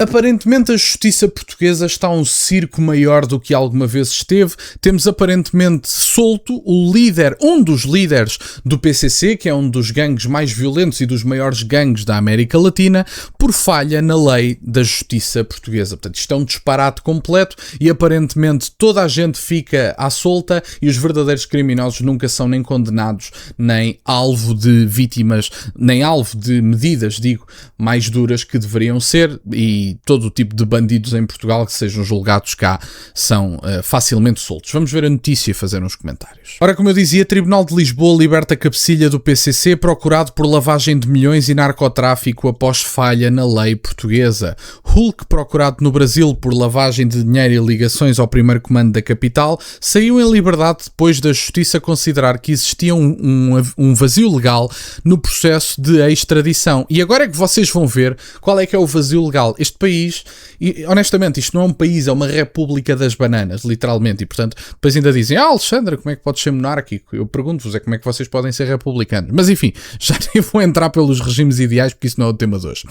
Aparentemente a justiça portuguesa está um circo maior do que alguma vez esteve. Temos aparentemente solto o líder, um dos líderes do PCC, que é um dos gangues mais violentos e dos maiores gangues da América Latina, por falha na lei da justiça portuguesa. Portanto, isto é um disparate completo e aparentemente toda a gente fica à solta e os verdadeiros criminosos nunca são nem condenados, nem alvo de vítimas, nem alvo de medidas, mais duras que deveriam ser, e todo o tipo de bandidos em Portugal que sejam julgados cá são facilmente soltos. Vamos ver a notícia e fazer uns comentários. Ora, como eu dizia, Tribunal de Lisboa liberta Cabecilha do PCC, procurado por lavagem de milhões e narcotráfico após falha na lei portuguesa. Hulk, procurado no Brasil por lavagem de dinheiro e ligações ao primeiro comando da capital, saiu em liberdade depois da justiça considerar que existia um vazio legal no processo de extradição. E agora é que vocês vão ver qual é que é o vazio legal. Este país, e honestamente, isto não é um país, é uma república das bananas, literalmente, e portanto, depois ainda dizem, Alexandre, como é que podes ser monárquico? Eu pergunto-vos, como é que vocês podem ser republicanos? Mas enfim, já nem vou entrar pelos regimes ideais, porque isso não é o tema de hoje.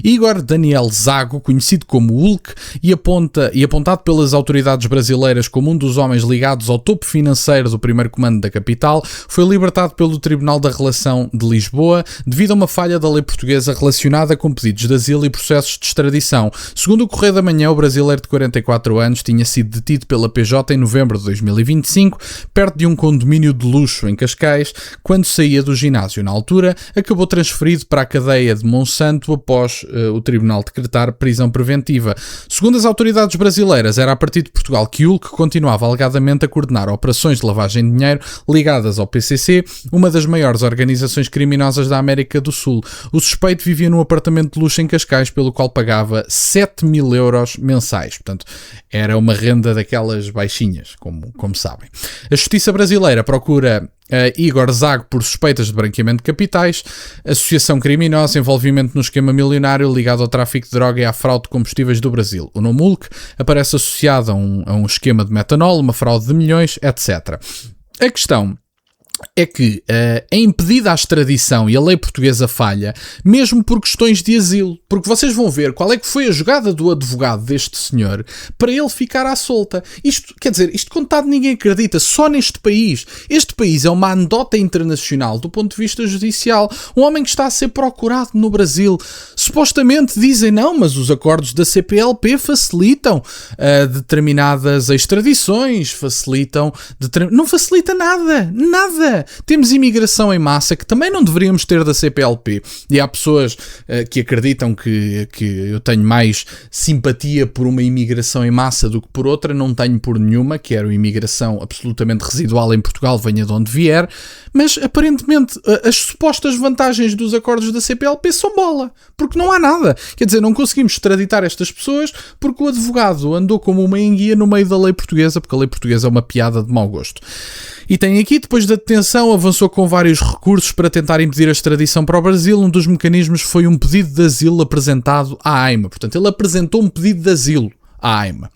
Igor Daniel Zago, conhecido como Hulk, e apontado pelas autoridades brasileiras como um dos homens ligados ao topo financeiro do primeiro comando da capital, foi libertado pelo Tribunal da Relação de Lisboa, devido a uma falha da lei portuguesa relacionada com pedidos de asilo e processos de extradição. Segundo o Correio da Manhã, o brasileiro de 44 anos tinha sido detido pela PJ em novembro de 2025, perto de um condomínio de luxo em Cascais, quando saía do ginásio. Na altura, acabou transferido para a cadeia de Monsanto após o tribunal decretar prisão preventiva. Segundo as autoridades brasileiras, era a partir de Portugal que Hulk continuava alegadamente a coordenar operações de lavagem de dinheiro ligadas ao PCC, uma das maiores organizações criminosas da América do Sul. O suspeito vivia num apartamento de luxo em Cascais, pelo qual pagava 7.000 euros mensais. Portanto, era uma renda daquelas baixinhas, como sabem. A Justiça Brasileira procura Igor Zago por suspeitas de branqueamento de capitais, associação criminosa, envolvimento no esquema milionário ligado ao tráfico de droga e à fraude de combustíveis do Brasil. O nome Hulk aparece associado a um esquema de metanol, uma fraude de milhões, etc. A questão é que é impedida a extradição e a lei portuguesa falha, mesmo por questões de asilo. Porque vocês vão ver qual é que foi a jogada do advogado deste senhor para ele ficar à solta. Isto, quer dizer, isto contado ninguém acredita, só neste país. Este país é uma anedota internacional do ponto de vista judicial. Um homem que está a ser procurado no Brasil. Supostamente dizem, não, mas os acordos da CPLP facilitam determinadas extradições, não facilita nada. Temos imigração em massa que também não deveríamos ter da CPLP, e há pessoas que acreditam que eu tenho mais simpatia por uma imigração em massa do que por outra. Não tenho por nenhuma, quero imigração absolutamente residual em Portugal, venha de onde vier, mas aparentemente as supostas vantagens dos acordos da CPLP são bola, porque não há nada. Quer dizer, não conseguimos extraditar estas pessoas porque o advogado andou como uma enguia no meio da lei portuguesa, porque a lei portuguesa é uma piada de mau gosto. E tem aqui, depois da detenção, avançou com vários recursos para tentar impedir a extradição para o Brasil. Um dos mecanismos foi um pedido de asilo apresentado à AIMA. Portanto, ele apresentou um pedido de asilo à AIMA.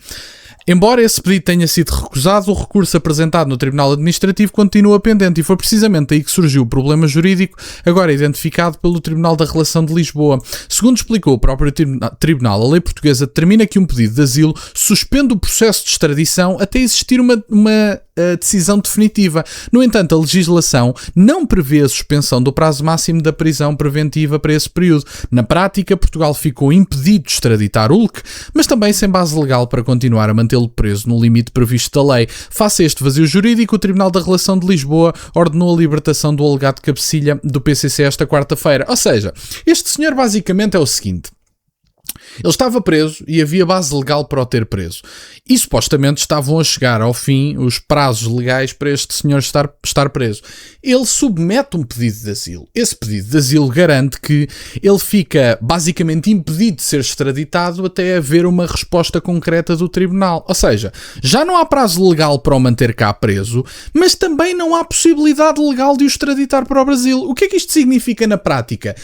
Embora esse pedido tenha sido recusado, o recurso apresentado no Tribunal Administrativo continua pendente, e foi precisamente aí que surgiu o problema jurídico, agora identificado pelo Tribunal da Relação de Lisboa. Segundo explicou o próprio Tribunal, a lei portuguesa determina que um pedido de asilo suspende o processo de extradição até existir uma decisão definitiva. No entanto, a legislação não prevê a suspensão do prazo máximo da prisão preventiva para esse período. Na prática, Portugal ficou impedido de extraditar Hulk, mas também sem base legal para continuar a mantê-lo preso no limite previsto da lei. Face a este vazio jurídico, o Tribunal da Relação de Lisboa ordenou a libertação do alegado Cabecilha do PCC esta quarta-feira. Ou seja, este senhor basicamente é o seguinte: ele estava preso e havia base legal para o ter preso. E supostamente estavam a chegar ao fim os prazos legais para este senhor estar preso. Ele submete um pedido de asilo. Esse pedido de asilo garante que ele fica basicamente impedido de ser extraditado até haver uma resposta concreta do tribunal. Ou seja, já não há prazo legal para o manter cá preso, mas também não há possibilidade legal de o extraditar para o Brasil. O que é que isto significa na prática?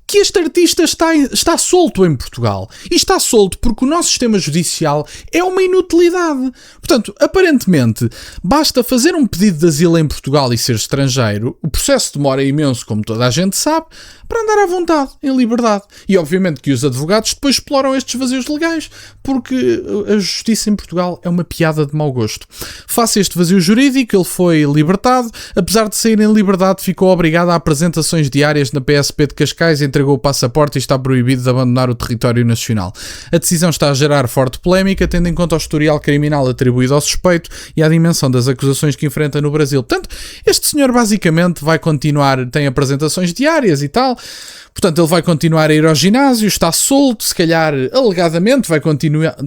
Que este artista está solto em Portugal. E está solto porque o nosso sistema judicial é uma inutilidade. Portanto, aparentemente, basta fazer um pedido de asilo em Portugal e ser estrangeiro. O processo demora imenso, como toda a gente sabe. para andar à vontade, em liberdade. E obviamente que os advogados depois exploram estes vazios legais, porque a justiça em Portugal é uma piada de mau gosto. Face a este vazio jurídico, ele foi libertado. Apesar de sair em liberdade, ficou obrigado a apresentações diárias na PSP de Cascais, entregou o passaporte e está proibido de abandonar o território nacional. A decisão está a gerar forte polémica, tendo em conta o historial criminal atribuído ao suspeito e a dimensão das acusações que enfrenta no Brasil. Portanto, este senhor basicamente vai continuar, tem apresentações diárias e tal, portanto ele vai continuar a ir ao ginásio, está solto, se calhar alegadamente vai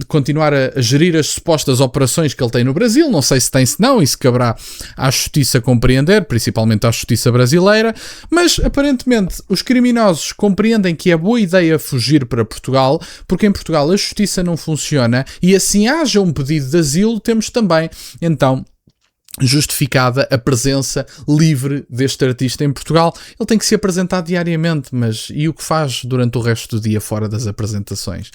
continuar a gerir as supostas operações que ele tem no Brasil, não sei se tem, se não, isso caberá à justiça compreender, principalmente à justiça brasileira, mas aparentemente os criminosos compreendem que é boa ideia fugir para Portugal, porque em Portugal a justiça não funciona e assim haja um pedido de asilo, temos também então justificada a presença livre deste artista em Portugal. Ele tem que se apresentar diariamente, mas e o que faz durante o resto do dia fora das apresentações?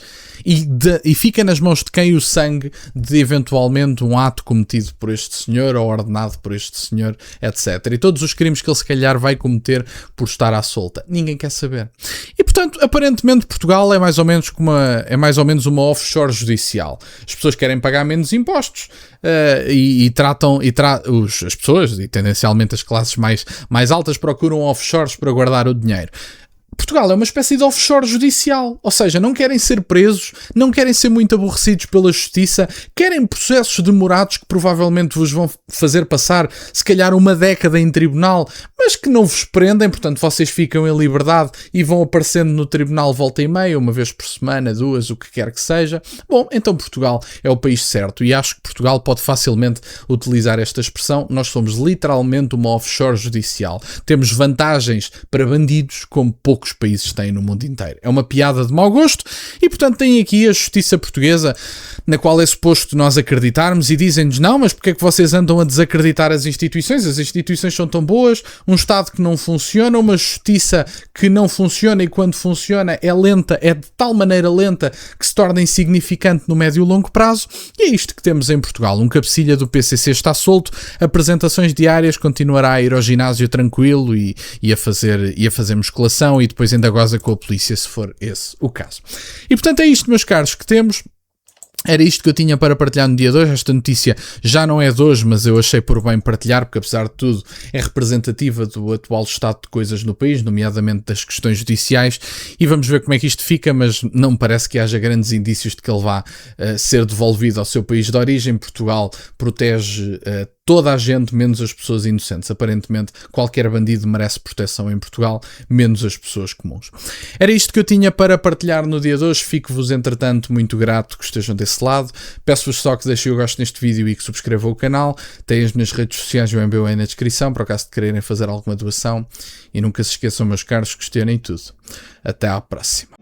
E fica nas mãos de quem o sangue de eventualmente um ato cometido por este senhor ou ordenado por este senhor, etc. E todos os crimes que ele se calhar vai cometer por estar à solta. Ninguém quer saber. E portanto, aparentemente Portugal é mais ou menos uma offshore judicial. As pessoas querem pagar menos impostos as pessoas, e tendencialmente as classes mais altas, procuram offshores para guardar o dinheiro. Portugal é uma espécie de offshore judicial, ou seja, não querem ser presos, não querem ser muito aborrecidos pela justiça, querem processos demorados que provavelmente vos vão fazer passar se calhar uma década em tribunal, mas que não vos prendem, portanto vocês ficam em liberdade e vão aparecendo no tribunal volta e meia, uma vez por semana, duas, o que quer que seja. Bom, então Portugal é o país certo e acho que Portugal pode facilmente utilizar esta expressão. Nós somos literalmente uma offshore judicial. Temos vantagens para bandidos como poucos países têm no mundo inteiro. É uma piada de mau gosto e, portanto, tem aqui a justiça portuguesa na qual é suposto nós acreditarmos e dizem-nos não, mas porque é que vocês andam a desacreditar as instituições? As instituições são tão boas, um Estado que não funciona, uma justiça que não funciona e quando funciona é lenta, é de tal maneira lenta que se torna insignificante no médio e longo prazo e é isto que temos em Portugal. Um cabecilha do PCC está solto, apresentações diárias, continuará a ir ao ginásio tranquilo e a fazer musculação e depois ainda goza com a polícia se for esse o caso. E portanto é isto, meus caros, que temos. Era isto que eu tinha para partilhar no dia de hoje. Esta notícia já não é de hoje, mas eu achei por bem partilhar, porque apesar de tudo é representativa do atual estado de coisas no país, nomeadamente das questões judiciais, e vamos ver como é que isto fica, mas não me parece que haja grandes indícios de que ele vá ser devolvido ao seu país de origem. Portugal protege toda a gente, menos as pessoas inocentes. Aparentemente, qualquer bandido merece proteção em Portugal, menos as pessoas comuns. Era isto que eu tinha para partilhar no dia de hoje. Fico-vos, entretanto, muito grato que estejam desse lado. Peço-vos só que deixem o gosto neste vídeo e que subscrevam o canal. Têm as minhas redes sociais e o MBA aí na descrição, para o caso de quererem fazer alguma doação. E nunca se esqueçam, meus caros, questionem tudo. Até à próxima.